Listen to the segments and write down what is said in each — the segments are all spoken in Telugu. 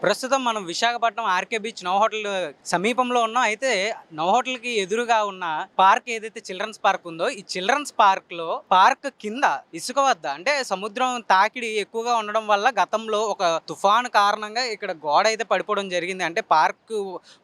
ప్రస్తుతం మనం Visakhapatnam RK beach Novotel సమీపంలో ఉన్నాం. అయితే నౌ హోటల్‌కి ఎదురుగా ఉన్న పార్క్ ఏదైతే చిల్డ్రన్స్ పార్క్ ఉందో, ఈ చిల్డ్రన్స్ పార్క్‌లో పార్క్ కింద ఇసుక వద్ద అంటే సముద్రం తాకిడి ఎక్కువగా ఉండడం వల్ల గతంలో ఒక తుఫాను కారణంగా ఇక్కడ గోడ అయితే పడిపోవడం జరిగింది. అంటే పార్క్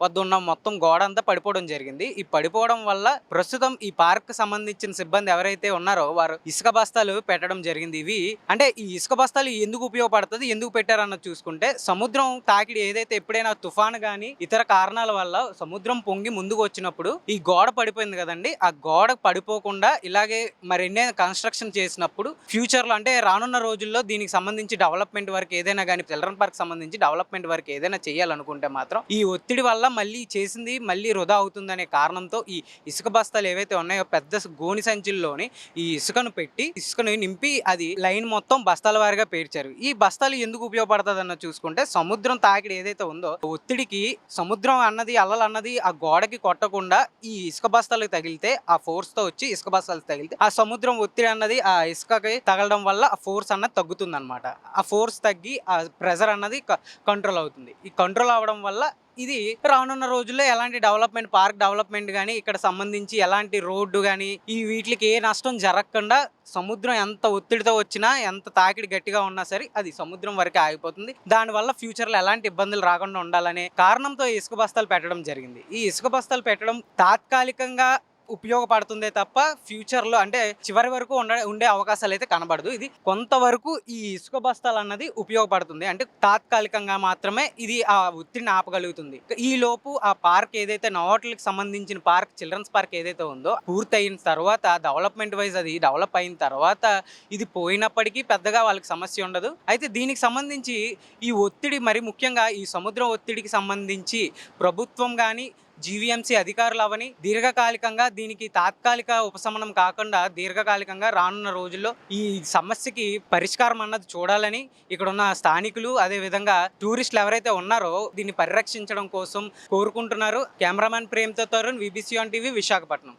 వద్ద ఉన్న మొత్తం గోడ అంతా పడిపోవడం జరిగింది. ఈ పడిపోవడం వల్ల ప్రస్తుతం ఈ పార్క్‌కి సంబంధించిన సిబ్బంది ఎవరైతే ఉన్నారో వారు ఇసుక బస్తాలు పెట్టడం జరిగింది. ఇవి అంటే ఈ ఇసుక బస్తాలు ఎందుకు ఉపయోగపడతది? ఎందుకు పెట్టారన్నది చూసుకుంటే సముద్రం తాకిడి ఏదైతే ఎప్పుడైనా తుఫాను గాని, ఇతర కారణాల వల్ల సముద్రం పొంగి ముందుకు వచ్చినప్పుడు ఈ గోడ పడిపోయింది కదండీ! ఆ గోడ పడిపోకుండా ఇలాగే మరెన్నైనా కన్‌స్ట్రక్షన్ చేసినప్పుడు ఫ్యూచర్‌లో అంటే రానున్న రోజుల్లో దీనికి సంబంధించి డెవలప్‌మెంట్ వర్క్ ఏదైనా గాని చిల్డ్రన్ పార్క్ సంబంధించి డెవలప్‌మెంట్ వర్క్ ఏదైనా చేయాలనుకుంటే మాత్రం ఈ ఒత్తిడి వల్ల మళ్ళీ చేసింది మళ్ళీ వృధా అవుతుందనే కారణంతో ఈ ఇసుక బస్తాలు ఏవైతే ఉన్నాయో పెద్ద గోని సంచుల్లోని ఈ ఇసుకను పెట్టి ఇసుకను నింపి అది లైన్ మొత్తం బస్తాల వారీగా పేర్చారు. ఈ బస్తాలు ఎందుకు ఉపయోగపడతదన్నది చూసుకుంటే సముద్రం తాకిడి ఏదైతే ఉందో ఒత్తిడికి సముద్రం అన్నది అలలన్నది ఆ గోడకి కొట్టకుండా ఈ ఇసుక బస్తాలకు తగిలితే ఆ ఫోర్స్‌తో వచ్చి ఇసుక బస్తాలకు తగిలితే ఆ సముద్రం ఒత్తిడి అన్నది ఆ ఇసుకకి తగలడం వల్ల ఆ ఫోర్స్ అన్నది తగ్గుతుందన్నమాట. ఆ ఫోర్స్ తగ్గి ఆ ప్రెషర్ అన్నది కంట్రోల్ అవుతుంది. ఈ కంట్రోల్ అవ్వడం వల్ల ఇది రానున్న రోజుల్లో ఎలాంటి డెవలప్‌మెంట్ పార్క్ డెవలప్‌మెంట్ గాని, ఇక్కడ సంబంధించి ఎలాంటి రోడ్డు గాని, ఈ వీట్లికి ఏ నష్టం జరగకుండా సముద్రం ఎంత ఒత్తిడితో వచ్చినా, ఎంత తాకిడి గట్టిగా ఉన్నా సరే, అది సముద్రం వరకే ఆగిపోతుంది. దానివల్ల ఫ్యూచర్‌లో ఎలాంటి ఇబ్బందులు రాకుండా ఉండాలనే కారణంతో ఈ ఇసుక బస్తాలు పెట్టడం జరిగింది. ఈ ఇసుక బస్తాలు పెట్టడం తాత్కాలికంగా ఉపయోగపడుతుందే తప్ప ఫ్యూచర్‌లో అంటే చివరి వరకు ఉండే అవకాశాలైతే కనబడదు. ఇది కొంతవరకు ఈ ఇసుక బస్తాలన్నది ఉపయోగపడుతుంది. అంటే తాత్కాలికంగా మాత్రమే ఇది ఆ ఒత్తిడిని ఆపగలుగుతుంది. ఈలోపు ఆ పార్క్ ఏదైతే నోవాటల్‌కి సంబంధించిన పార్క్ చిల్డ్రన్స్ పార్క్ ఏదైతే ఉందో పూర్తయిన తర్వాత డెవలప్‌మెంట్ వైస్ అది డెవలప్ అయిన తర్వాత ఇది పోయినప్పటికీ పెద్దగా వాళ్ళకి సమస్య ఉండదు. అయితే దీనికి సంబంధించి ఈ ఒత్తిడి మరి ముఖ్యంగా ఈ సముద్రం ఒత్తిడికి సంబంధించి ప్రభుత్వం గాని జీవీఎంసీ అధికారులవని దీర్ఘకాలికంగా దీనికి తాత్కాలిక ఉపశమనం కాకుండా దీర్ఘకాలికంగా రానున్న రోజుల్లో ఈ సమస్యకి పరిష్కారం అన్నది చూడాలని ఇక్కడున్న స్థానికులు అదేవిధంగా టూరిస్టులు ఎవరైతే ఉన్నారో దీన్ని పరిరక్షించడం కోసం కోరుకుంటున్నారు. కెమెరామెన్ ప్రేమ్‌తో Tarun, VBC on TV, Visakhapatnam.